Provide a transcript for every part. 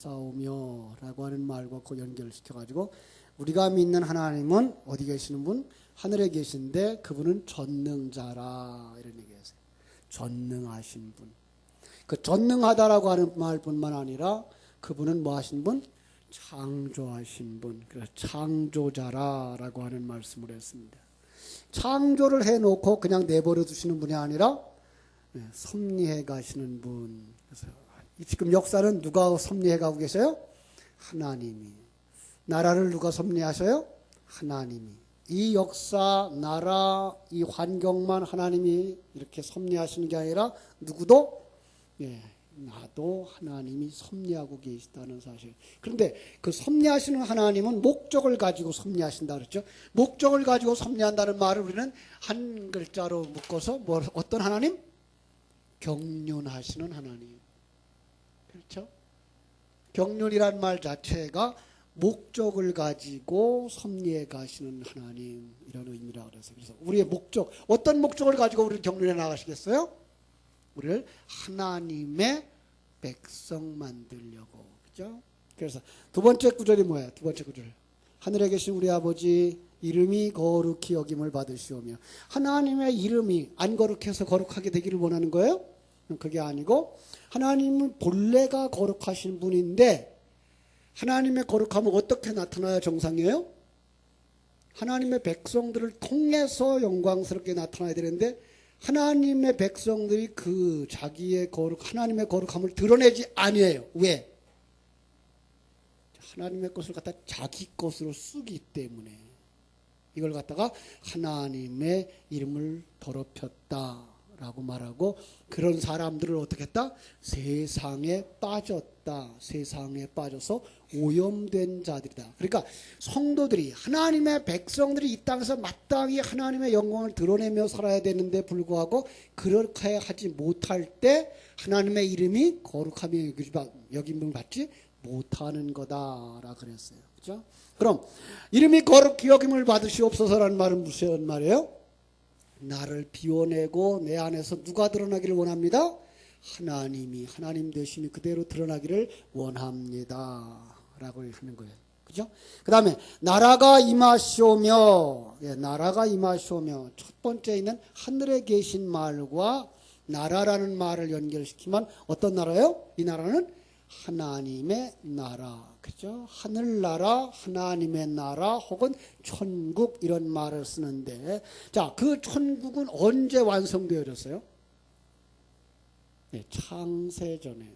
싸우며 라고 하는 말과 그 연결시켜 가지고 우리가 믿는 하나님은 어디 계시는 분? 하늘에 계신데 그분은 전능자라 이런 얘기했어요. 전능하신 분. 그 전능하다라고 하는 말뿐만 아니라 그분은 뭐 하신 분? 창조하신 분. 그래서 창조자라라고 하는 말씀을 했습니다. 창조를 해놓고 그냥 내버려 두시는 분이 아니라 섭리해 가시는 분. 그래서 지금 역사는 누가 섭리해 가고 계세요? 하나님이. 나라를 누가 섭리하셔요? 하나님이. 이 역사, 나라, 이 환경만 하나님이 이렇게 섭리하시는 게 아니라 누구도 나도 하나님이 섭리하고 계시다는 사실. 그런데 그 섭리하시는 하나님은 목적을 가지고 섭리하신다 그랬죠. 목적을 가지고 섭리한다는 말을 우리는 한 글자로 묶어서 어떤 하나님? 경륜하시는 하나님. 그렇죠? 경륜이란 말 자체가 목적을 가지고 섭리해 가시는 하나님 이런 의미라고 그래서 우리의 목적, 어떤 목적을 가지고 우리를 경륜해 나가시겠어요? 우리를 하나님의 백성 만들려고. 그죠? 그래서 두 번째 구절이 뭐예요? 두 번째 구절. 하늘에 계신 우리 아버지 이름이 거룩히 여김을 받으시오며. 하나님의 이름이 안 거룩해서 거룩하게 되기를 원하는 거예요? 그게 아니고 하나님은 본래가 거룩하신 분인데 하나님의 거룩함은 어떻게 나타나야 정상이에요? 하나님의 백성들을 통해서 영광스럽게 나타나야 되는데 하나님의 백성들이 그 자기의 하나님의 거룩함을 드러내지 아니에요. 왜? 하나님의 것을 갖다 자기 것으로 쓰기 때문에 이걸 갖다가 하나님의 이름을 더럽혔다라고 말하고 그런 사람들을 어떻게 했다? 세상에 빠졌다. 세상에 빠져서 오염된 자들이다. 그러니까 성도들이 하나님의 백성들이 이 땅에서 마땅히 하나님의 영광을 드러내며 살아야 되는데 불구하고 그렇게 하지 못할 때 하나님의 이름이 거룩하며 여김을 받지 못하는 거다라 그랬어요. 그렇죠? 그럼 이름이 거룩히 여김을 받으시옵소서라는 말은 무슨 말이에요? 나를 비워내고 내 안에서 누가 드러나기를 원합니다? 하나님이, 하나님 되심이 그대로 드러나기를 원합니다 라고 하는 거예요. 그죠? 그 다음에 나라가 임하시오며, 나라가 임하시오며 첫 번째 있는 하늘에 계신 말과 나라라는 말을 연결시키면 어떤 나라예요? 이 나라는 하나님의 나라. 그죠? 하늘나라, 하나님의 나라 혹은 천국 이런 말을 쓰는데 자, 그 천국은 언제 완성되어졌어요? 창세전에.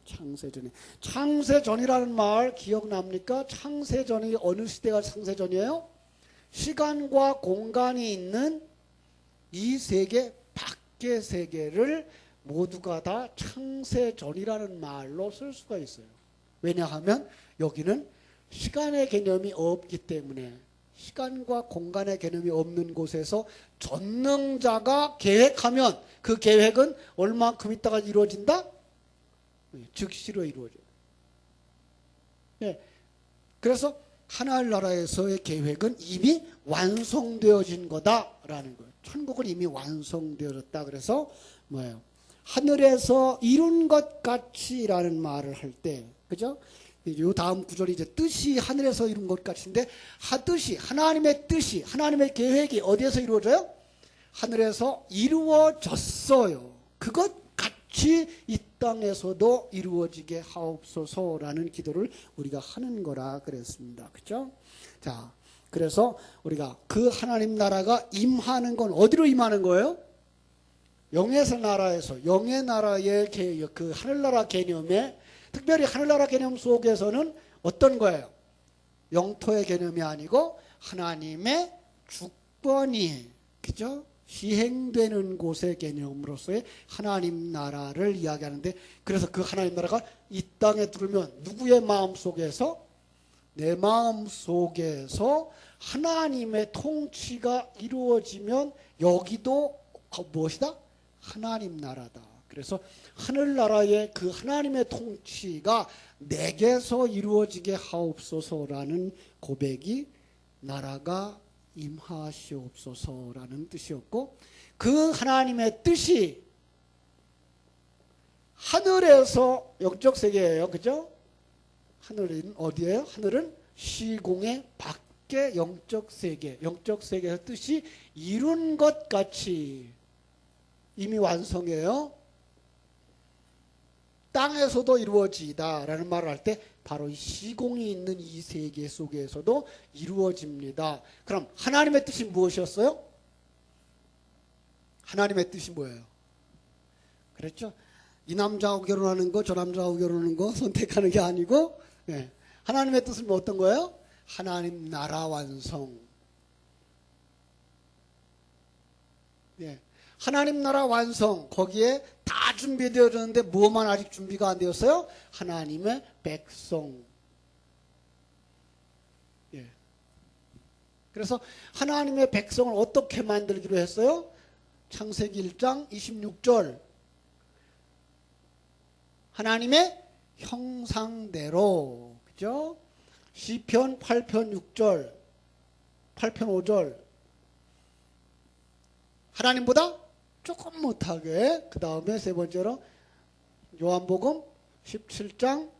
창세전에. 창세전이라는 말 기억납니까? 창세전이 어느 시대가 창세전이에요? 시간과 공간이 있는 이 세계 밖의 세계를 모두가 다 창세전이라는 말로 쓸 수가 있어요. 왜냐하면 여기는 시간의 개념이 없기 때문에 시간과 공간의 개념이 없는 곳에서 전능자가 계획하면 그 계획은 얼마큼 있다가 이루어진다? 즉시로 이루어져요. 네. 그래서 하늘나라에서의 계획은 이미 완성되어진 거다라는 거예요. 천국은 이미 완성되어졌다. 그래서 뭐예요? 하늘에서 이룬 것 같이라는 말을 할 때, 그죠? 요 다음 구절이 이제 뜻이 하늘에서 이룬 것 같인데, 뜻이, 하나님의 뜻이, 하나님의 계획이 어디에서 이루어져요? 하늘에서 이루어졌어요. 그것 같이 이 땅에서도 이루어지게 하옵소서라는 기도를 우리가 하는 거라 그랬습니다. 그죠? 자, 그래서 우리가 그 하나님 나라가 임하는 건 어디로 임하는 거예요? 영의 나라에서, 영의 나라의 그 하늘나라 개념에, 특별히 하늘나라 개념 속에서는 어떤 거예요? 영토의 개념이 아니고 하나님의 주권이, 그죠? 시행되는 곳의 개념으로서의 하나님 나라를 이야기하는데, 그래서 그 하나님 나라가 이 땅에 들어오면 누구의 마음 속에서? 내 마음 속에서 하나님의 통치가 이루어지면 여기도 무엇이다? 하나님 나라다. 그래서 하늘나라의 그 하나님의 통치가 내게서 이루어지게 하옵소서라는 고백이 나라가 임하시옵소서라는 뜻이었고, 그 하나님의 뜻이 하늘에서 영적 세계예요. 그죠? 하늘은 어디예요? 하늘은 시공의 밖에 영적 세계. 영적 세계의 뜻이 이룬 것 같이 이미 완성해요. 땅에서도 이루어지다 라는 말을 할 때 바로 이 시공이 있는 이 세계 속에서도 이루어집니다. 그럼 하나님의 뜻이 무엇이었어요? 하나님의 뜻이 뭐예요? 그랬죠? 이 남자하고 결혼하는 거, 저 남자하고 결혼하는 거 선택하는 게 아니고, 예. 하나님의 뜻은 뭐 어떤 거예요? 하나님 나라 완성. 예. 하나님 나라 완성. 거기에 다 준비되어졌는데 뭐만 아직 준비가 안 되었어요? 하나님의 백성. 예. 그래서 하나님의 백성을 어떻게 만들기로 했어요? 창세기 1장 26절. 하나님의 형상대로. 그죠? 시편 8편 6절, 8편 5절. 하나님보다 조금 못하게. 그 다음에 세 번째로 요한복음 17장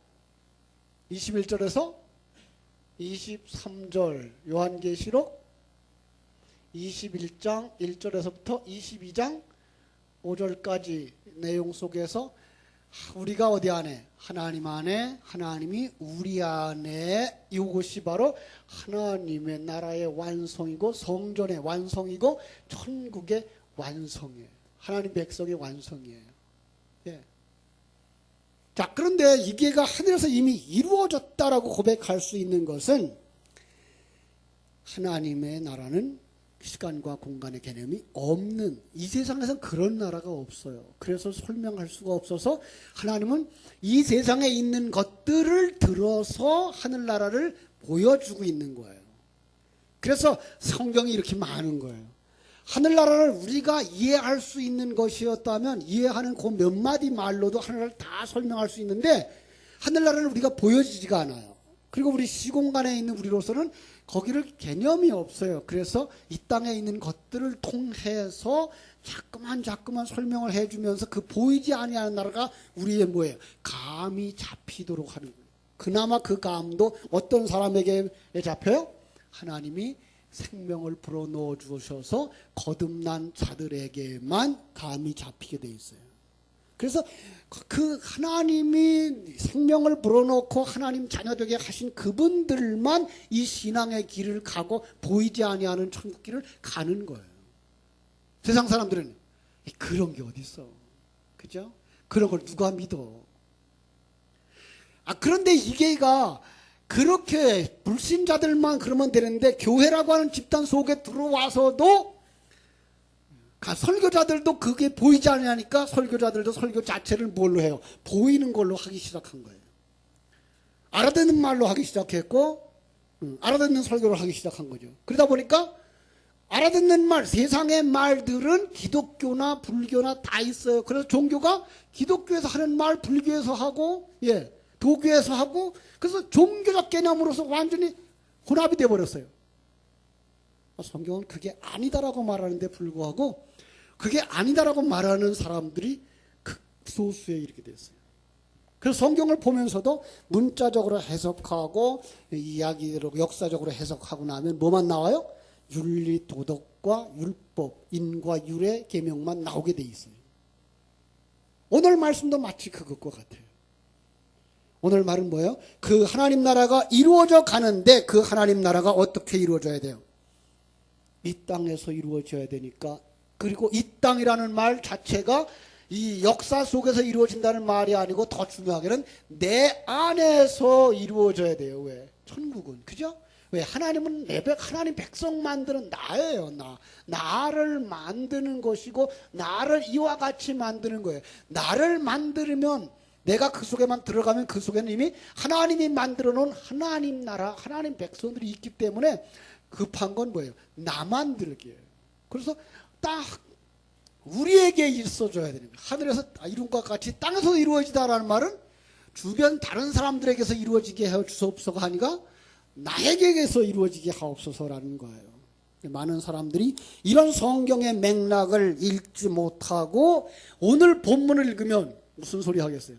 21절에서 23절. 요한계시록 21장 1절에서부터 22장 5절까지 내용 속에서 우리가 어디 안에? 하나님 안에, 하나님이 우리 안에, 이것이 바로 하나님의 나라의 완성이고 성전의 완성이고 천국의 완성이에요. 하나님 백성의 완성이에요. 예. 자, 그런데 이게가 하늘에서 이미 이루어졌다라고 고백할 수 있는 것은 하나님의 나라는 시간과 공간의 개념이 없는, 이 세상에서는 그런 나라가 없어요. 그래서 설명할 수가 없어서 하나님은 이 세상에 있는 것들을 들어서 하늘나라를 보여주고 있는 거예요. 그래서 성경이 이렇게 많은 거예요. 하늘나라를 우리가 이해할 수 있는 것이었다면 이해하는 그 몇 마디 말로도 하늘나라를 다 설명할 수 있는데 하늘나라는 우리가 보여지지가 않아요. 그리고 우리 시공간에 있는 우리로서는 거기를 개념이 없어요. 그래서 이 땅에 있는 것들을 통해서 자꾸만 설명을 해주면서 그 보이지 아니하는 나라가 우리의 뭐예요? 감이 잡히도록 하는 거예요. 그나마 그 감도 어떤 사람에게 잡혀요? 하나님이 생명을 불어넣어 주셔서 거듭난 자들에게만 감이 잡히게 돼 있어요. 그래서 그 하나님이 생명을 불어넣고 하나님 자녀되게 하신 그분들만 이 신앙의 길을 가고 보이지 아니하는 천국 길을 가는 거예요. 세상 사람들은 그런 게 어디 있어? 그죠? 그런 걸 누가 믿어? 그런데 이게가 그렇게 불신자들만 그러면 되는데 교회라고 하는 집단 속에 들어와서도 설교자들도 그게 보이지 않으니까 설교자들도 설교 자체를 뭘로 해요? 보이는 걸로 하기 시작한 거예요. 알아듣는 말로 하기 시작했고 알아듣는 설교를 하기 시작한 거죠. 그러다 보니까 알아듣는 말, 세상의 말들은 기독교나 불교나 다 있어요. 그래서 종교가 기독교에서 하는 말 불교에서 하고 도교에서 하고 그래서 종교적 개념으로서 완전히 혼합이 되어버렸어요. 성경은 그게 아니다라고 말하는데 불구하고 그게 아니다라고 말하는 사람들이 극소수에 이르게 됐어요. 그래서 성경을 보면서도 문자적으로 해석하고 이야기로 역사적으로 해석하고 나면 뭐만 나와요? 윤리, 도덕과 율법, 인과 율의 계명만 나오게 돼 있어요. 오늘 말씀도 마치 그것과 같아요. 오늘 말은 뭐예요? 그 하나님 나라가 이루어져 가는데 그 하나님 나라가 어떻게 이루어져야 돼요? 이 땅에서 이루어져야 되니까. 그리고 이 땅이라는 말 자체가 이 역사 속에서 이루어진다는 말이 아니고 더 중요하게는 내 안에서 이루어져야 돼요. 왜? 천국은. 그죠? 왜? 하나님은 하나님 백성 만드는 나예요. 나를 만드는 것이고 나를 이와 같이 만드는 거예요. 나를 만들면 내가 그 속에만 들어가면 그 속에는 이미 하나님이 만들어 놓은 하나님 나라, 하나님 백성들이 있기 때문에 급한 건 뭐예요? 나 만들기예요. 그래서 딱 우리에게 있어줘야 되는 거예요. 하늘에서 이룬 것 같이 땅에서 이루어지다라는 말은 주변 다른 사람들에게서 이루어지게 해 주옵소서 하니까 나에게서 이루어지게 하옵소서라는 거예요. 많은 사람들이 이런 성경의 맥락을 읽지 못하고 오늘 본문을 읽으면 무슨 소리 하겠어요?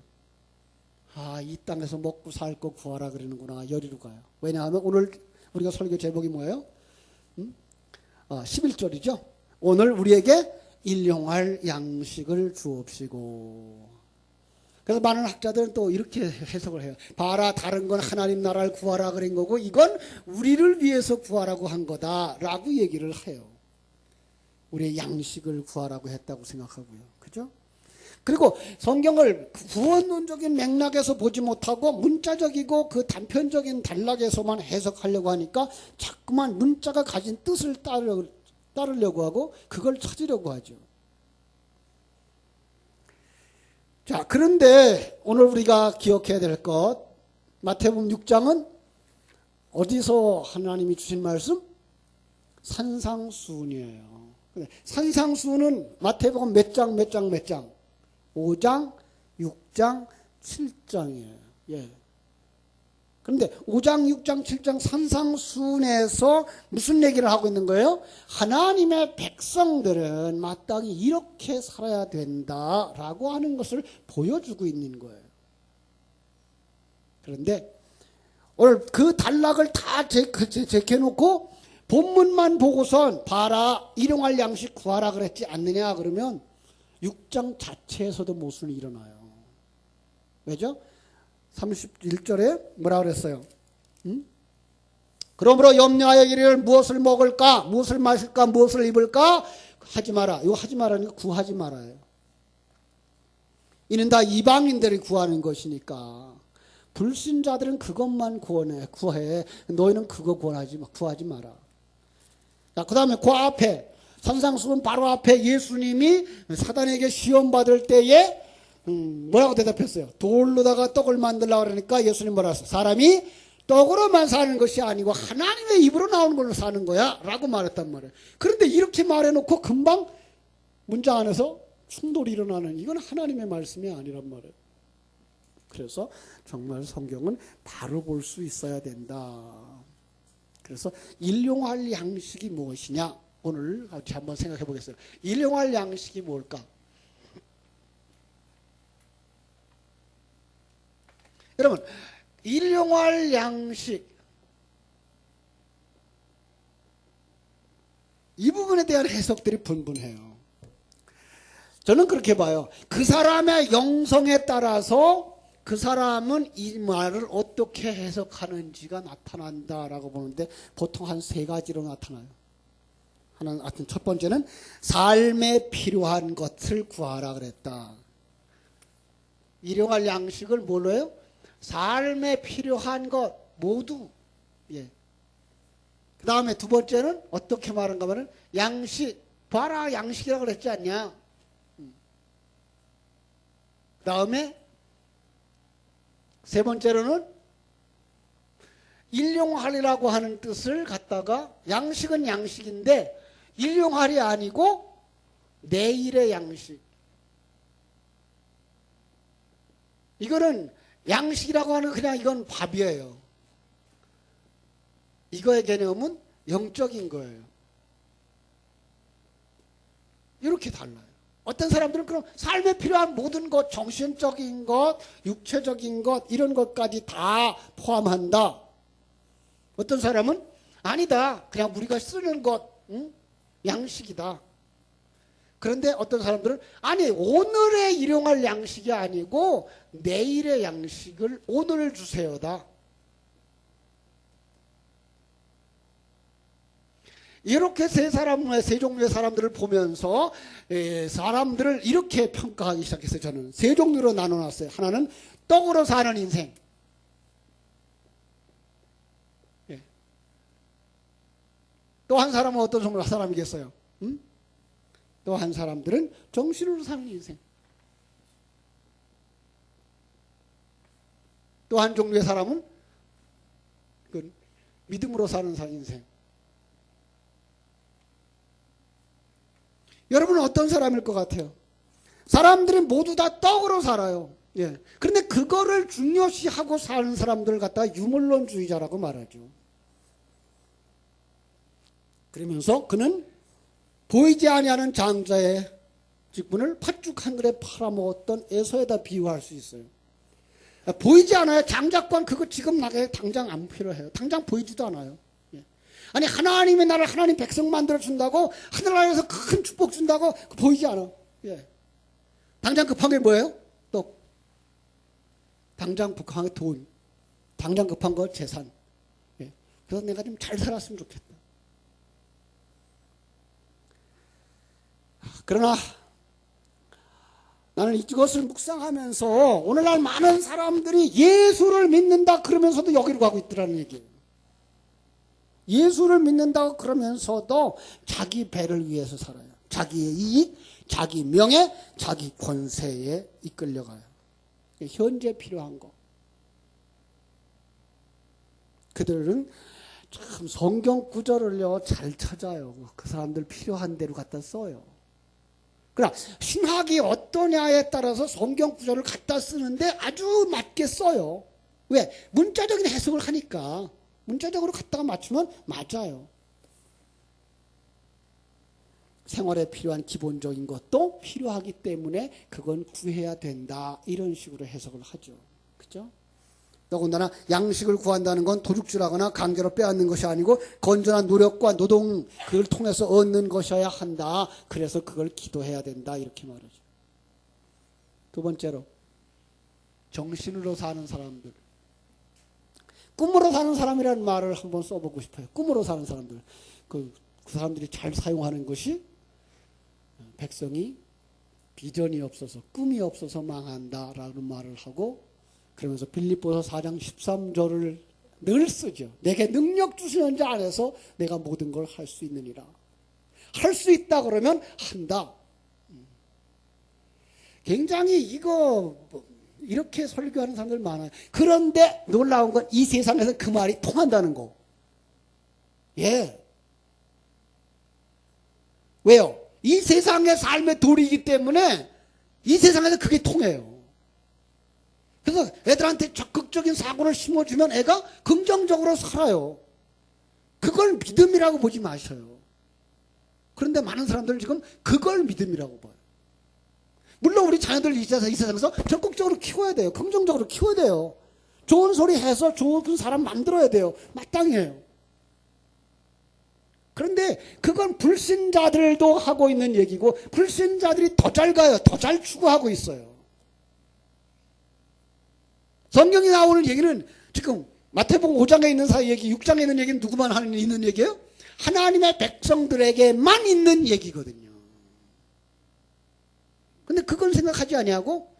이 땅에서 먹고 살 거 구하라 그러는구나. 열이로 가요. 왜냐하면 오늘 우리가 설교 제목이 뭐예요? 11절이죠. 오늘 우리에게 일용할 양식을 주옵시고. 그래서 많은 학자들은 또 이렇게 해석을 해요. 봐라, 다른 건 하나님 나라를 구하라 그런 거고 이건 우리를 위해서 구하라고 한 거다라고 얘기를 해요. 우리의 양식을 구하라고 했다고 생각하고요. 그죠? 그리고 성경을 구원론적인 맥락에서 보지 못하고 문자적이고 그 단편적인 단락에서만 해석하려고 하니까 자꾸만 문자가 가진 뜻을 따르려고 하고 그걸 찾으려고 하죠. 자, 그런데 오늘 우리가 기억해야 될 것, 마태복음 6장은 어디서 하나님이 주신 말씀? 산상수훈이에요. 산상수훈은 마태복음 몇 장? 5장, 6장, 7장이에요. 예. 그런데 5장, 6장, 7장 산상수훈에서 무슨 얘기를 하고 있는 거예요? 하나님의 백성들은 마땅히 이렇게 살아야 된다라고 하는 것을 보여주고 있는 거예요. 그런데 오늘 그 단락을 다 제껴놓고 본문만 보고선 봐라, 일용할 양식 구하라 그랬지 않느냐 그러면 6장 자체에서도 모순이 일어나요. 왜죠? 31절에 뭐라 그랬어요? 그러므로 염려하여 이르기를 무엇을 먹을까? 무엇을 마실까? 무엇을 입을까? 하지 마라. 이거 하지 마라니까 구하지 말아요. 이는 다 이방인들이 구하는 것이니까. 불신자들은 그것만 구해. 너희는 그거 구하지 마라. 자, 그 다음에 그 앞에 산상수훈 바로 앞에 예수님이 사단에게 시험 받을 때에 뭐라고 대답했어요? 돌로다가 떡을 만들려고 그러니까 예수님 뭐라 했어요? 사람이 떡으로만 사는 것이 아니고 하나님의 입으로 나오는 걸로 사는 거야 라고 말했단 말이에요. 그런데 이렇게 말해놓고 금방 문자 안에서 충돌이 일어나는, 이건 하나님의 말씀이 아니란 말이에요. 그래서 정말 성경은 바로 볼 수 있어야 된다. 그래서 일용할 양식이 무엇이냐, 오늘 같이 한번 생각해 보겠습니다. 일용할 양식이 뭘까? 여러분, 일용할 양식, 이 부분에 대한 해석들이 분분해요. 저는 그렇게 봐요. 그 사람의 영성에 따라서 그 사람은 이 말을 어떻게 해석하는지가 나타난다라고 보는데 보통 한 세 가지로 나타나요. 하여튼 첫 번째는 삶에 필요한 것을 구하라 그랬다. 일용할 양식을 뭘로 해요? 삶에 필요한 것 모두. 예. 그 다음에 두 번째는 어떻게 말한가 하면 양식, 봐라 양식이라고 그랬지 않냐. 그 다음에 세 번째로는 일용하리라고 하는 뜻을 갖다가 양식은 양식인데 일용할이 아니고 내일의 양식. 이거는 양식이라고 하는 그냥 이건 밥이에요. 이거의 개념은 영적인 거예요. 이렇게 달라요. 어떤 사람들은 그럼 삶에 필요한 모든 것, 정신적인 것, 육체적인 것, 이런 것까지 다 포함한다. 어떤 사람은 아니다. 그냥 우리가 쓰는 것, 양식이다. 그런데 어떤 사람들은 아니, 오늘의 일용할 양식이 아니고 내일의 양식을 오늘 주세요다. 이렇게 세 종류의 사람들을 보면서 사람들을 이렇게 평가하기 시작했어요. 저는 세 종류로 나눠놨어요. 하나는 떡으로 사는 인생. 또 한 사람은 어떤 종류의 사람이겠어요? 또 한 사람들은 정신으로 사는 인생. 또 한 종류의 사람은 믿음으로 사는 인생. 여러분은 어떤 사람일 것 같아요? 사람들이 모두 다 떡으로 살아요. 예. 그런데 그거를 중요시하고 사는 사람들을 갖다가 유물론주의자라고 말하죠. 그러면서 그는 보이지 아니하는 장자의 직분을 팥죽 한 그릇 팔아먹었던 에서에다 비유할 수 있어요. 보이지 않아요. 장작관 그거 지금 나게 당장 안 필요해요. 당장 보이지도 않아요. 예. 아니 하나님의 나라를 하나님 백성 만들어 준다고 하늘나라에서 큰 축복 준다고 보이지 않아. 예. 당장 급한 게 뭐예요? 또 당장 급한 게 돈, 당장 급한 거 재산. 예. 그래서 내가 좀 잘 살았으면 좋겠다. 그러나 나는 이것을 묵상하면서 오늘날 많은 사람들이 예수를 믿는다 그러면서도 여기로 가고 있더라는 얘기예요. 예수를 믿는다고 그러면서도 자기 배를 위해서 살아요. 자기의 이익, 자기 명예, 자기 권세에 이끌려가요. 현재 필요한 거. 그들은 참 성경 구절을요 잘 찾아요. 그 사람들 필요한 대로 갖다 써요. 그러나 신학이 어떠냐에 따라서 성경 구절을 갖다 쓰는데 아주 맞게 써요. 왜? 문자적인 해석을 하니까 문자적으로 갖다가 맞추면 맞아요. 생활에 필요한 기본적인 것도 필요하기 때문에 그건 구해야 된다. 이런 식으로 해석을 하죠. 그죠? 더군다나 양식을 구한다는 건 도둑질하거나 강제로 빼앗는 것이 아니고 건전한 노력과 노동 그걸 통해서 얻는 것이어야 한다. 그래서 그걸 기도해야 된다. 이렇게 말하죠. 두 번째로 정신으로 사는 사람들. 꿈으로 사는 사람이라는 말을 한번 써보고 싶어요. 꿈으로 사는 사람들. 그 사람들이 잘 사용하는 것이 백성이 비전이 없어서 꿈이 없어서 망한다라는 말을 하고 그러면서 빌립보서 4장 13절을 늘 쓰죠. 내게 능력 주시는 자 안에서 내가 모든 걸 할 수 있느니라. 할 수 있다 그러면 한다. 굉장히 이거 이렇게 설교하는 사람들 많아요. 그런데 놀라운 건 이 세상에서 그 말이 통한다는 거. 예. 왜요? 이 세상의 삶의 도리이기 때문에 이 세상에서 그게 통해요. 그래서 애들한테 적극적인 사고를 심어주면 애가 긍정적으로 살아요. 그걸 믿음이라고 보지 마셔요. 그런데 많은 사람들은 지금 그걸 믿음이라고 봐요. 물론 우리 자녀들 이 세상에서 적극적으로 키워야 돼요. 긍정적으로 키워야 돼요. 좋은 소리 해서 좋은 사람 만들어야 돼요. 마땅해요. 그런데 그건 불신자들도 하고 있는 얘기고 불신자들이 더 잘 가요. 더 잘 추구하고 있어요. 성경에 나오는 얘기는 지금 마태복음 5장에 있는 얘기, 6장에 있는 얘기는 누구만 있는 얘기예요? 하나님의 백성들에게만 있는 얘기거든요. 근데 그건 생각하지 아니하고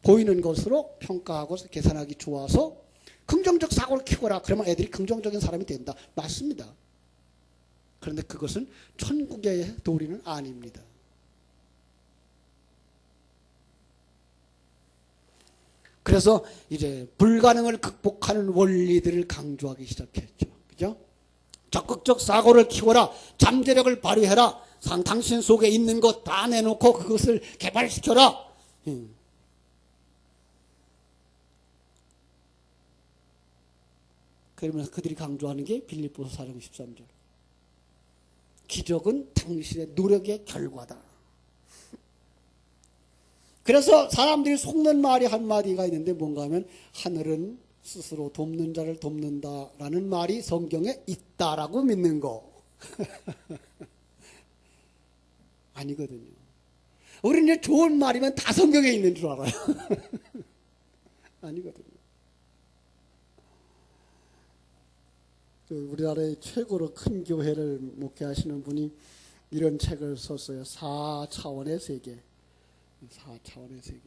보이는 것으로 평가하고 계산하기 좋아서 긍정적 사고를 키워라. 그러면 애들이 긍정적인 사람이 된다. 맞습니다. 그런데 그것은 천국의 도리는 아닙니다. 그래서 이제 불가능을 극복하는 원리들을 강조하기 시작했죠. 그죠? 적극적 사고를 키워라. 잠재력을 발휘해라. 당신 속에 있는 것 다 내놓고 그것을 개발시켜라. 그러면서 그들이 강조하는 게 빌립보서 4장 13절. 기적은 당신의 노력의 결과다. 그래서 사람들이 속는 말이 한마디가 있는데 뭔가 하면 하늘은 스스로 돕는 자를 돕는다라는 말이 성경에 있다라고 믿는 거. 아니거든요. 우리는 좋은 말이면 다 성경에 있는 줄 알아요. 아니거든요. 우리나라의 최고로 큰 교회를 목회하시는 분이 이런 책을 썼어요. 4차원의 세계. 4차원의 세계.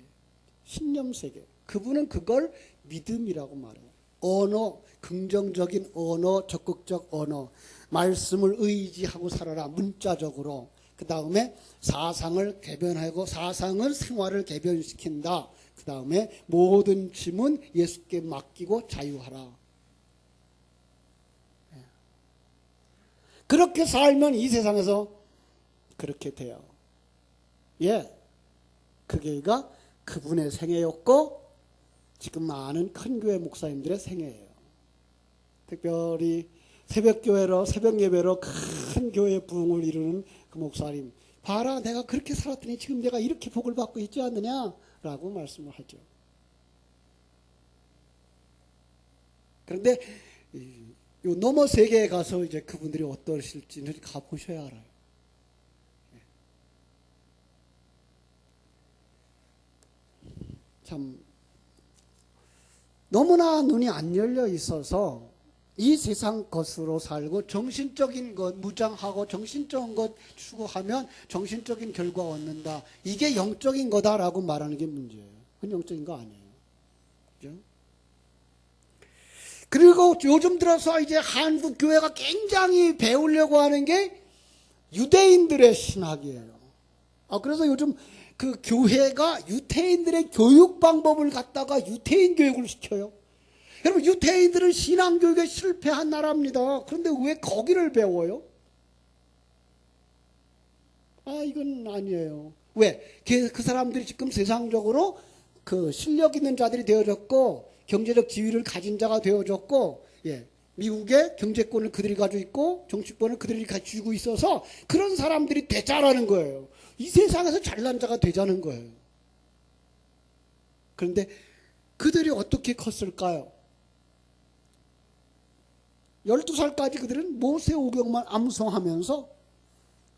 신념 세계. 그분은 그걸 믿음이라고 말해요. 언어, 긍정적인 언어, 적극적 언어. 말씀을 의지하고 살아라. 문자적으로. 그 다음에 사상을 개변하고 사상은 생활을 개변시킨다. 그 다음에 모든 짐은 예수께 맡기고 자유하라. 그렇게 살면 이 세상에서 그렇게 돼요. 예. 그 교회가 그분의 생애였고 지금 많은 큰 교회 목사님들의 생애예요. 특별히 새벽교회로 새벽 예배로 큰 교회 부흥을 이루는 그 목사님, 봐라 내가 그렇게 살았더니 지금 내가 이렇게 복을 받고 있지 않느냐라고 말씀을 하죠. 그런데 요 너머 세계에 가서 이제 그분들이 어떠실지는 가보셔야 알아요. 참 너무나 눈이 안 열려 있어서 이 세상 것으로 살고 정신적인 것 무장하고 정신적인 것 추구하면 정신적인 결과 얻는다. 이게 영적인 거다라고 말하는 게 문제예요. 그건 영적인 거 아니에요. 그죠? 그리고 요즘 들어서 이제 한국 교회가 굉장히 배우려고 하는 게 유대인들의 신학이에요. 그래서 요즘 그 교회가 유대인들의 교육 방법을 갖다가 유대인 교육을 시켜요. 여러분, 유대인들은 신앙교육에 실패한 나라입니다. 그런데 왜 거기를 배워요? 이건 아니에요. 왜? 그 사람들이 지금 세상적으로 그 실력 있는 자들이 되어졌고, 경제적 지위를 가진 자가 되어졌고, 미국의 경제권을 그들이 가지고 있고, 정치권을 그들이 가지고 있어서 그런 사람들이 되자라는 거예요. 이 세상에서 잘난 자가 되자는 거예요. 그런데 그들이 어떻게 컸을까요? 12살까지 그들은 모세오경만 암송하면서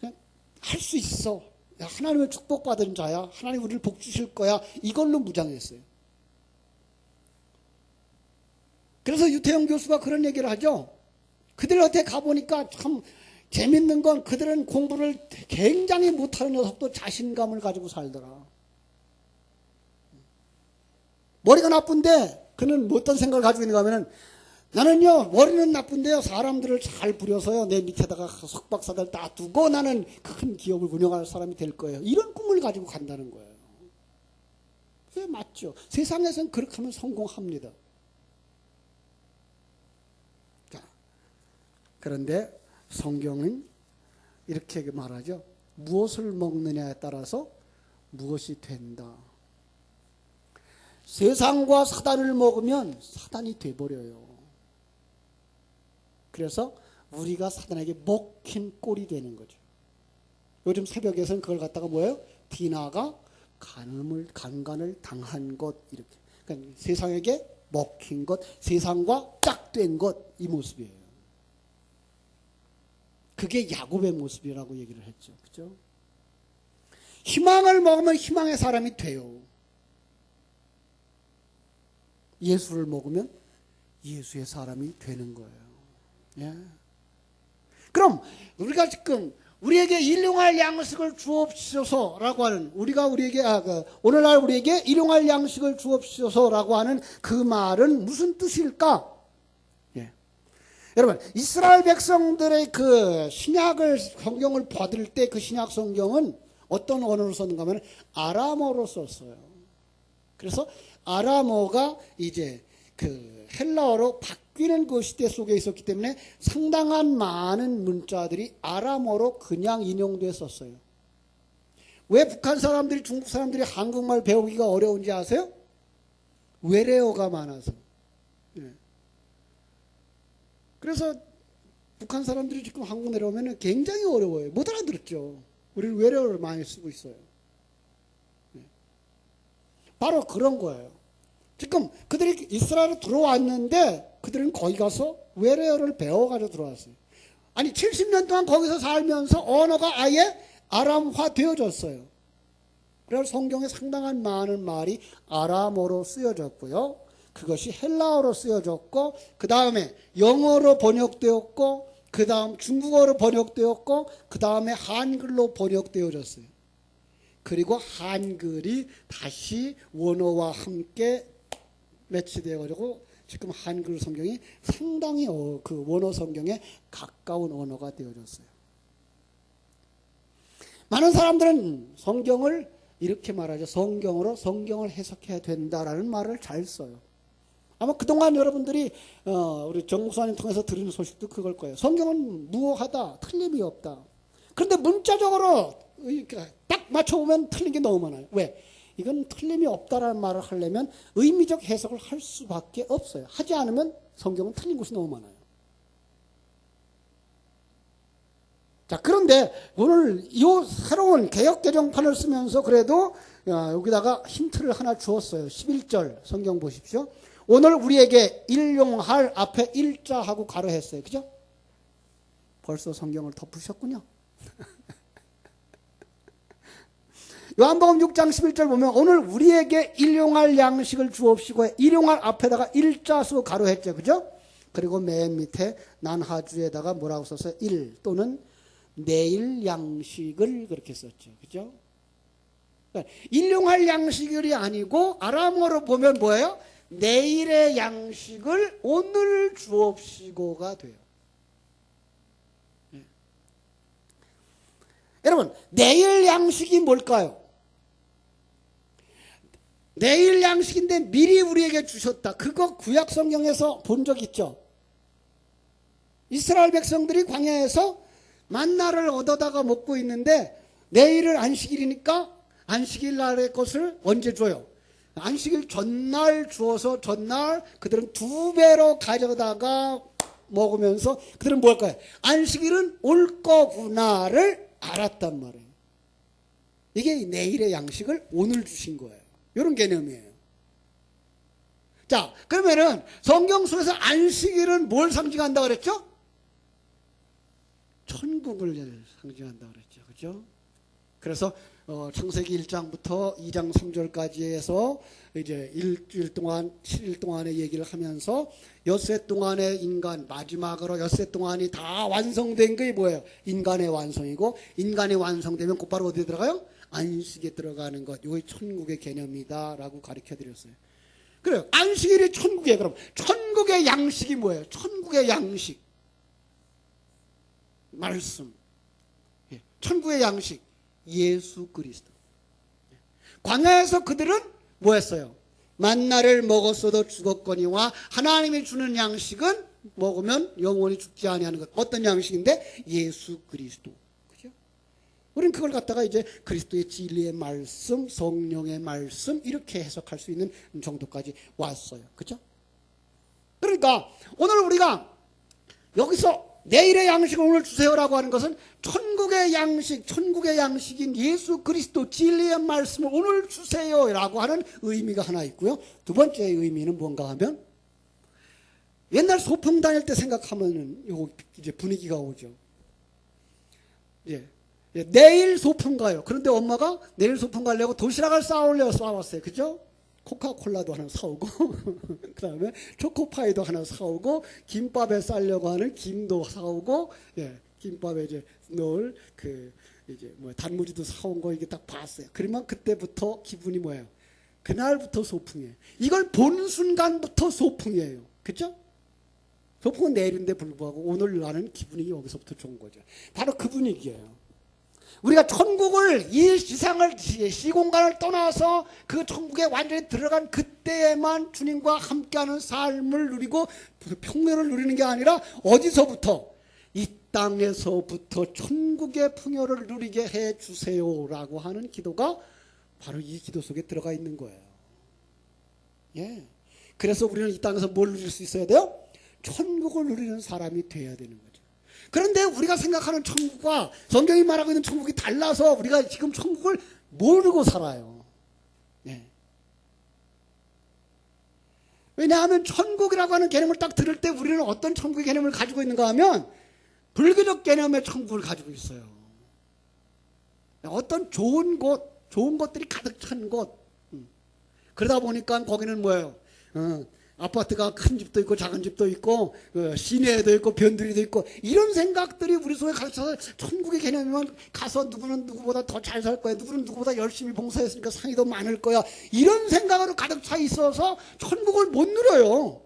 그냥 할 수 있어. 하나님의 축복받은 자야. 하나님 우리를 복 주실 거야. 이걸로 무장했어요. 그래서 유태영 교수가 그런 얘기를 하죠. 그들한테 가보니까 참 재밌는 건 그들은 공부를 굉장히 못하는 녀석도 자신감을 가지고 살더라. 머리가 나쁜데 그는 어떤 생각을 가지고 있는가 하면은 나는요, 머리는 나쁜데요, 사람들을 잘 부려서요, 내 밑에다가 석박사들 다 두고 나는 큰 기업을 운영할 사람이 될 거예요. 이런 꿈을 가지고 간다는 거예요. 그게 맞죠. 세상에서는 그렇게 하면 성공합니다. 자, 그런데 성경은 이렇게 말하죠. 무엇을 먹느냐에 따라서 무엇이 된다. 세상과 사단을 먹으면 사단이 돼버려요. 그래서 우리가 사단에게 먹힌 꼴이 되는 거죠. 요즘 새벽에서는 그걸 갖다가 뭐예요? 디나가 강간을 당한 것, 이렇게. 그러니까 세상에게 먹힌 것, 세상과 짝된 것, 이 모습이에요. 그게 야곱의 모습이라고 얘기를 했죠. 그죠? 희망을 먹으면 희망의 사람이 돼요. 예수를 먹으면 예수의 사람이 되는 거예요. 그럼 우리가 지금 우리에게 일용할 양식을 주옵시소서라고 하는 오늘날 우리에게 일용할 양식을 주옵시소서라고 하는 그 말은 무슨 뜻일까? 여러분, 이스라엘 백성들의 그 신약을 성경을 받을 때 그 신약 성경은 어떤 언어로 썼는가 하면 아람어로 썼어요. 그래서 아람어가 이제 그 헬라어로 바뀌는 그 시대 속에 있었기 때문에 상당한 많은 문자들이 아람어로 그냥 인용됐었어요. 왜 북한 사람들이, 중국 사람들이 한국말 배우기가 어려운지 아세요? 외래어가 많아서. 그래서 북한 사람들이 지금 한국 내려오면 굉장히 어려워요. 못 알아들었죠. 우리는 외래어를 많이 쓰고 있어요. 바로 그런 거예요. 지금 그들이 이스라엘에 들어왔는데 그들은 거기 가서 외래어를 배워가지고 들어왔어요. 아니 70년 동안 거기서 살면서 언어가 아예 아람화 되어졌어요. 그래서 성경에 상당한 많은 말이 아람어로 쓰여졌고요. 그것이 헬라어로 쓰여졌고, 그 다음에 영어로 번역되었고, 그 다음 중국어로 번역되었고, 그 다음에 한글로 번역되어졌어요. 그리고 한글이 다시 원어와 함께 매치되어가지고 지금 한글 성경이 상당히 그 원어 성경에 가까운 언어가 되어졌어요. 많은 사람들은 성경을 이렇게 말하죠. 성경으로 성경을 해석해야 된다라는 말을 잘 써요. 아마 그동안 여러분들이 우리 정 목사님 통해서 들은 소식도 그걸 거예요. 성경은 무효하다, 틀림이 없다. 그런데 문자적으로 딱 맞춰보면 틀린 게 너무 많아요. 왜? 이건 틀림이 없다라는 말을 하려면 의미적 해석을 할 수밖에 없어요. 하지 않으면 성경은 틀린 것이 너무 많아요. 자, 그런데 오늘 이 새로운 개역 개정판을 쓰면서 그래도 여기다가 힌트를 하나 주었어요. 11절 성경 보십시오. 오늘 우리에게 일용할 앞에 일자하고 가로했어요. 그죠? 벌써 성경을 덮으셨군요. 요한복음 6장 11절 보면 오늘 우리에게 일용할 양식을 주옵시고 일용할 앞에다가 일자수 가로했죠. 그죠? 그리고 맨 밑에 난하주에다가 뭐라고 썼어요? 일 또는 내일 양식을 그렇게 썼죠. 그죠? 그러니까 일용할 양식이 아니고 아람어로 보면 뭐예요? 내일의 양식을 오늘 주옵시고가 돼요. 네. 여러분, 내일 양식이 뭘까요? 내일 양식인데 미리 우리에게 주셨다. 그거 구약 성경에서 본 적 있죠? 이스라엘 백성들이 광야에서 만나를 얻어다가 먹고 있는데 내일은 안식일이니까 안식일 날의 것을 언제 줘요? 안식일 전날 주어서 전날 그들은 2배로 가져다가 먹으면서 그들은 뭐 할까요? 안식일은 올 거구나를 알았단 말이에요. 이게 내일의 양식을 오늘 주신 거예요. 이런 개념이에요. 자, 그러면은 성경 속에서 안식일은 뭘 상징한다 그랬죠? 천국을 상징한다 그랬죠. 그죠? 그래서 창세기 1장부터 2장 3절까지 해서 이제 일주일 동안 7일 동안의 얘기를 하면서 엿새 동안의 인간, 마지막으로 엿새 동안이 다 완성된 게 뭐예요? 인간의 완성이고, 인간이 완성되면 곧바로 어디에 들어가요? 안식에 들어가는 것. 이게 천국의 개념이다 라고 가르쳐 드렸어요. 그래요. 안식일이 천국이에요. 그럼 천국의 양식이 뭐예요? 천국의 양식. 말씀. 천국의 양식. 예수 그리스도. 광야에서 그들은 뭐 했어요? 만나를 먹었어도 죽었거니와 하나님이 주는 양식은 먹으면 영원히 죽지 아니하는 것. 어떤 양식인데? 예수 그리스도. 그죠? 우리는 그걸 갖다가 이제 그리스도의 진리의 말씀, 성령의 말씀 이렇게 해석할 수 있는 정도까지 왔어요. 그죠? 그러니까 오늘 우리가 여기서 내일의 양식을 오늘 주세요라고 하는 것은 천국의 양식, 천국의 양식인 예수 그리스도 진리의 말씀을 오늘 주세요라고 하는 의미가 하나 있고요. 두 번째 의미는 뭔가 하면 옛날 소풍 다닐 때 생각하면 이제 분위기가 오죠. 예. 내일 소풍 가요. 그런데 엄마가 내일 소풍 가려고 도시락을 싸왔어요. 그죠? 코카콜라도 하나 사오고 그 다음에 초코파이도 하나 사오고 김밥에 싸려고 하는 김도 사오고 김밥에 이제 넣을 이제 단무지도 사온 거 이게 딱 봤어요. 그러면 그때부터 기분이 뭐예요? 그날부터 소풍이에요. 이걸 본 순간부터 소풍이에요. 그죠? 소풍은 내일인데 불구하고 오늘 나는 기분이 여기서부터 좋은 거죠. 바로 그 분위기예요. 우리가 천국을 이 지상을 시공간을 떠나서 그 천국에 완전히 들어간 그때에만 주님과 함께하는 삶을 누리고 평면을 누리는 게 아니라 어디서부터? 이 땅에서부터 천국의 풍요를 누리게 해주세요라고 하는 기도가 바로 이 기도 속에 들어가 있는 거예요. 예. 그래서 우리는 이 땅에서 뭘 누릴 수 있어야 돼요? 천국을 누리는 사람이 돼야 되는 거죠. 그런데 우리가 생각하는 천국과 성경이 말하고 있는 천국이 달라서 우리가 지금 천국을 모르고 살아요. 네. 왜냐하면 천국이라고 하는 개념을 딱 들을 때 우리는 어떤 천국의 개념을 가지고 있는가 하면 불교적 개념의 천국을 가지고 있어요. 어떤 좋은 곳, 좋은 것들이 가득 찬 곳. 그러다 보니까 거기는 뭐예요? 아파트가 큰 집도 있고 작은 집도 있고 시내에도 있고 변두리도 있고 이런 생각들이 우리 속에 가르쳐서 천국의 개념이면 가서 누구는 누구보다 더 잘 살 거야, 누구는 누구보다 열심히 봉사했으니까 상이 더 많을 거야, 이런 생각으로 가득 차 있어서 천국을 못 누려요.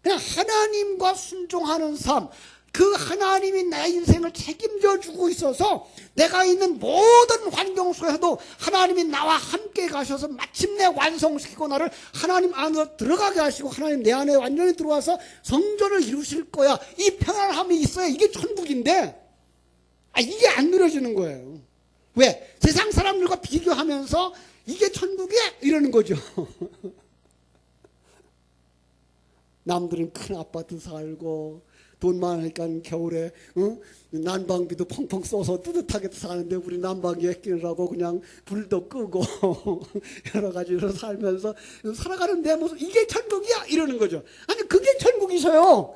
그냥 하나님과 순종하는 삶, 그 하나님이 내 인생을 책임져 주고 있어서 내가 있는 모든 환경 속에서도 하나님이 나와 함께 가셔서 마침내 완성시키고 나를 하나님 안으로 들어가게 하시고 하나님 내 안에 완전히 들어와서 성전을 이루실 거야, 이 편안함이 있어야 이게 천국인데 이게 안 누려지는 거예요. 왜? 세상 사람들과 비교하면서 이게 천국이야 이러는 거죠. 남들은 큰 아파트 살고 돈 많으니까 겨울에 난방비도 펑펑 쏘서 뜨뜻하게 사는데 우리 난방기에 끼느라고 그냥 불도 끄고 여러 가지로 살면서 살아가는데 무슨 이게 천국이야 이러는 거죠. 아니 그게 천국이셔요.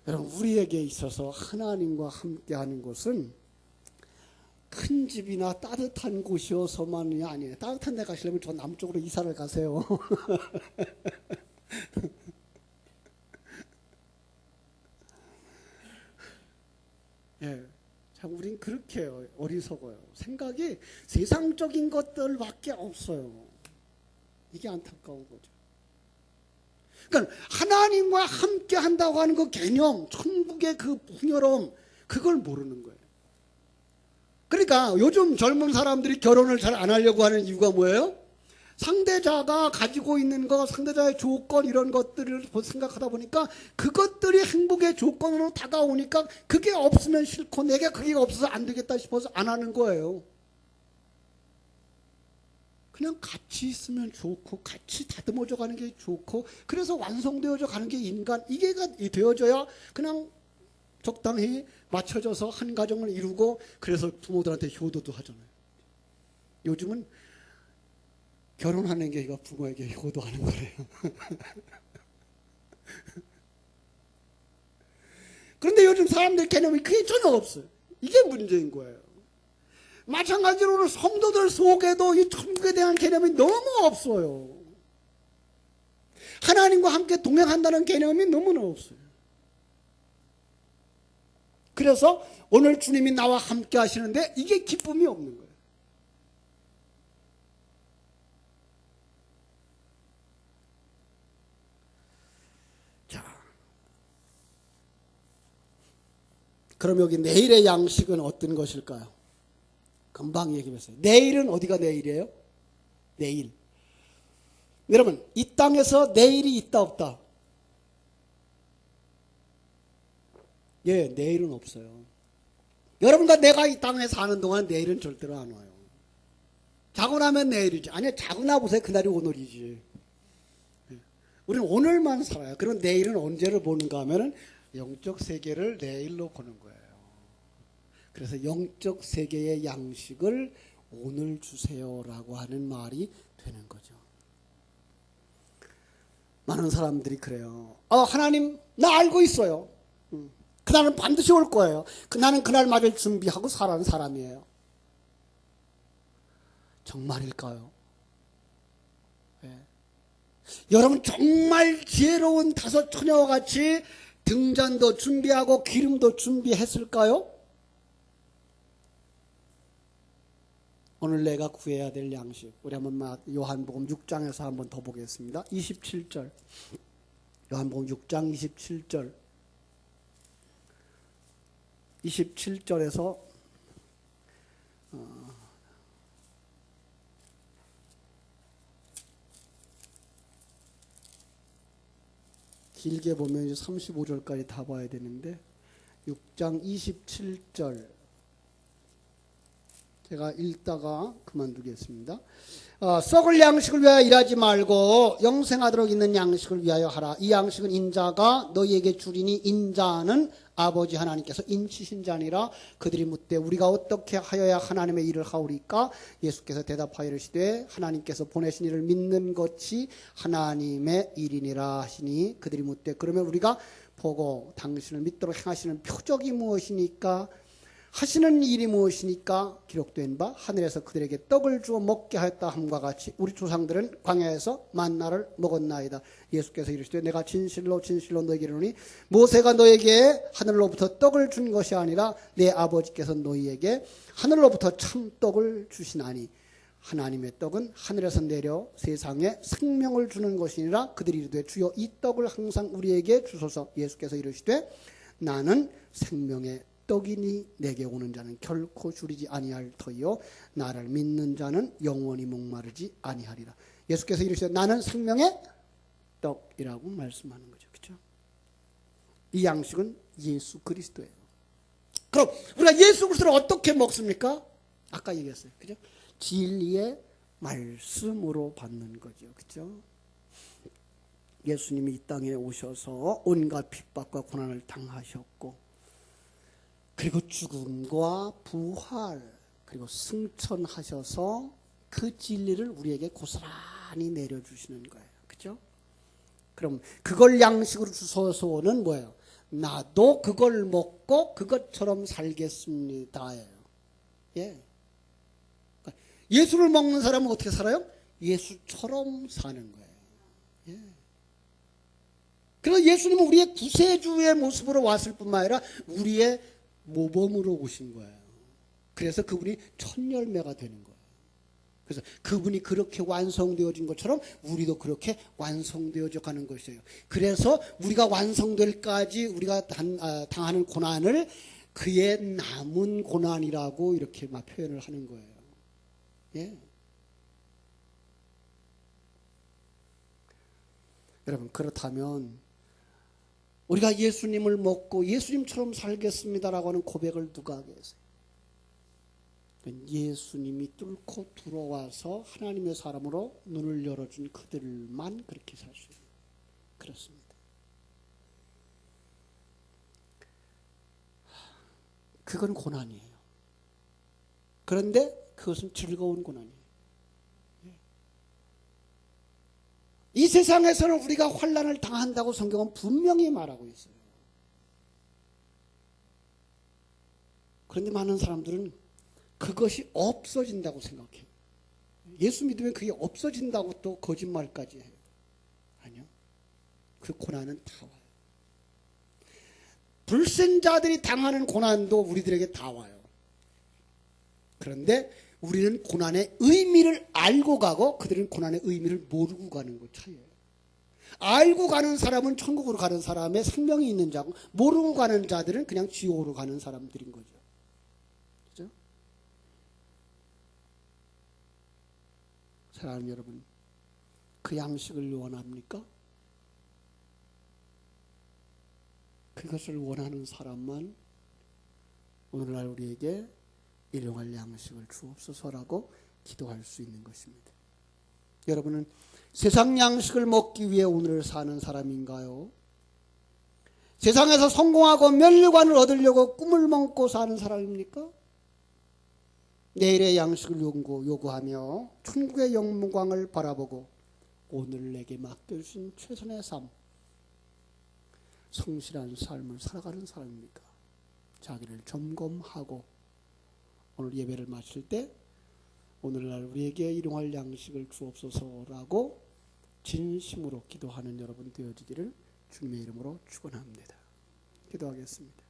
여러분 우리에게 있어서 하나님과 함께하는 것은 큰 집이나 따뜻한 곳이어서만이 아니에요. 따뜻한 데 가시려면 저 남쪽으로 이사를 가세요. 예, 참 우린 그렇게 어리석어요. 생각이 세상적인 것들밖에 없어요. 이게 안타까운 거죠. 그러니까 하나님과 함께 한다고 하는 그 개념, 천국의 그 풍요로움, 그걸 모르는 거예요. 그러니까 요즘 젊은 사람들이 결혼을 잘 안 하려고 하는 이유가 뭐예요? 상대자가 가지고 있는 거, 상대자의 조건 이런 것들을 생각하다 보니까 그것들이 행복의 조건으로 다가오니까 그게 없으면 싫고 내게 그게 없어서 안 되겠다 싶어서 안 하는 거예요. 그냥 같이 있으면 좋고 같이 다듬어져 가는 게 좋고 그래서 완성되어져 가는 게 인간 이게 되어져야 그냥 적당히 맞춰져서 한 가정을 이루고 그래서 부모들한테 효도도 하잖아요. 요즘은 결혼하는 게 이거 부모에게 효도하는 거래요. 그런데 요즘 사람들 개념이 그게 전혀 없어요. 이게 문제인 거예요. 마찬가지로 성도들 속에도 이 천국에 대한 개념이 너무 없어요. 하나님과 함께 동행한다는 개념이 너무나 없어요. 그래서 오늘 주님이 나와 함께 하시는데 이게 기쁨이 없는 거예요. 자, 그럼 여기 내일의 양식은 어떤 것일까요? 금방 얘기했어요. 내일은 어디가 내일이에요? 내일. 여러분, 이 땅에서 내일이 있다 없다? 예, 내일은 없어요. 여러분과 내가 이 땅에 사는 동안 내일은 절대로 안 와요. 자고 나면 내일이지. 아니, 자고 나보세요. 그날이 오늘이지. 우리는 오늘만 살아요. 그럼 내일은 언제를 보는가 하면은 영적 세계를 내일로 보는 거예요. 그래서 영적 세계의 양식을 오늘 주세요라고 하는 말이 되는 거죠. 많은 사람들이 그래요. 하나님, 나 알고 있어요. 그날은 반드시 올 거예요. 나는 그날 맞을 준비하고 살아가는 사람이에요. 정말일까요? 네. 여러분 정말 지혜로운 다섯 처녀와 같이 등잔도 준비하고 기름도 준비했을까요? 오늘 내가 구해야 될 양식. 우리 한번 요한복음 6장에서 한번 더 보겠습니다. 27절. 요한복음 6장 27절. 27절에서 길게 보면 이제 35절까지 다 봐야 되는데 6장 27절 제가 읽다가 그만두겠습니다. 썩을 양식을 위하여 일하지 말고 영생하도록 있는 양식을 위하여 하라. 이 양식은 인자가 너희에게 주리니 인자는 아버지 하나님께서 인치신 자니라. 그들이 묻되 우리가 어떻게 하여야 하나님의 일을 하오리까? 예수께서 대답하여 이르시되 하나님께서 보내신 이를 믿는 것이 하나님의 일이니라 하시니 그들이 묻되 그러면 우리가 보고 당신을 믿도록 행하시는 표적이 무엇이니까? 하시는 일이 무엇이니까? 기록된 바 하늘에서 그들에게 떡을 주어 먹게 하였다 함과 같이 우리 조상들은 광야에서 만나를 먹었나이다. 예수께서 이르시되 내가 진실로 진실로 너에게 이르노니 모세가 너에게 하늘로부터 떡을 준 것이 아니라 내 아버지께서 너희에게 하늘로부터 참떡을 주시나니 하나님의 떡은 하늘에서 내려 세상에 생명을 주는 것이니라. 그들이 이르되 주여 이 떡을 항상 우리에게 주소서. 예수께서 이르시되 나는 생명의 떡이니 내게 오는 자는 결코 줄이지 아니할 터이요 나를 믿는 자는 영원히 목마르지 아니하리라. 예수께서 이르시되 나는 생명의 떡이라고 말씀하는 거죠. 그렇죠? 이 양식은 예수 그리스도예요. 그럼 우리가 예수 그리스도를 어떻게 먹습니까? 아까 얘기했어요. 그죠? 진리의 말씀으로 받는 거죠. 그죠? 예수님이 이 땅에 오셔서 온갖 핍박과 고난을 당하셨고, 그리고 죽음과 부활, 그리고 승천하셔서 그 진리를 우리에게 고스란히 내려주시는 거예요. 그죠? 그럼 그걸 양식으로 주셔서는 뭐예요? 나도 그걸 먹고 그것처럼 살겠습니다예요. 예. 예수를 먹는 사람은 어떻게 살아요? 예수처럼 사는 거예요. 예. 그래서 예수님은 우리의 구세주의 모습으로 왔을 뿐만 아니라 우리의 모범으로 오신 거예요. 그래서 그분이 첫 열매가 되는 거예요. 그래서 그분이 그렇게 완성되어진 것처럼 우리도 그렇게 완성되어져 가는 것이에요. 그래서 우리가 완성될까지 우리가 당하는 고난을 그의 남은 고난이라고 이렇게 막 표현을 하는 거예요. 예. 여러분, 그렇다면 우리가 예수님을 먹고 예수님처럼 살겠습니다라고 하는 고백을 누가 하게 했어요? 예수님이 뚫고 들어와서 하나님의 사람으로 눈을 열어준 그들만 그렇게 살 수 있는, 그렇습니다. 그건 고난이에요. 그런데 그것은 즐거운 고난이에요. 이 세상에서는 우리가 환난을 당한다고 성경은 분명히 말하고 있어요. 그런데 많은 사람들은 그것이 없어진다고 생각해요. 예수 믿으면 그게 없어진다고 또 거짓말까지 해요. 아니요. 그 고난은 다 와요. 불신자들이 당하는 고난도 우리들에게 다 와요. 그런데 우리는 고난의 의미를 알고 가고 그들은 고난의 의미를 모르고 가는 것 차이예요. 알고 가는 사람은 천국으로 가는 사람의 생명이 있는 자고, 모르고 가는 자들은 그냥 지옥으로 가는 사람들인 거죠. 그죠? 사랑하는 여러분, 그 양식을 원합니까? 그것을 원하는 사람만 오늘날 우리에게 일용할 양식을 주옵소서라고 기도할 수 있는 것입니다. 여러분은 세상 양식을 먹기 위해 오늘을 사는 사람인가요? 세상에서 성공하고 면류관을 얻으려고 꿈을 먹고 사는 사람입니까? 내일의 양식을 요구하며 천국의 영광을 바라보고 오늘 내게 맡겨주신 최선의 삶, 성실한 삶을 살아가는 사람입니까? 자기를 점검하고 오늘 예배를 마칠 때 오늘날 우리에게 일용할 양식을 주옵소서라고 진심으로 기도하는 여러분 되어지기를 주님의 이름으로 축원합니다. 기도하겠습니다.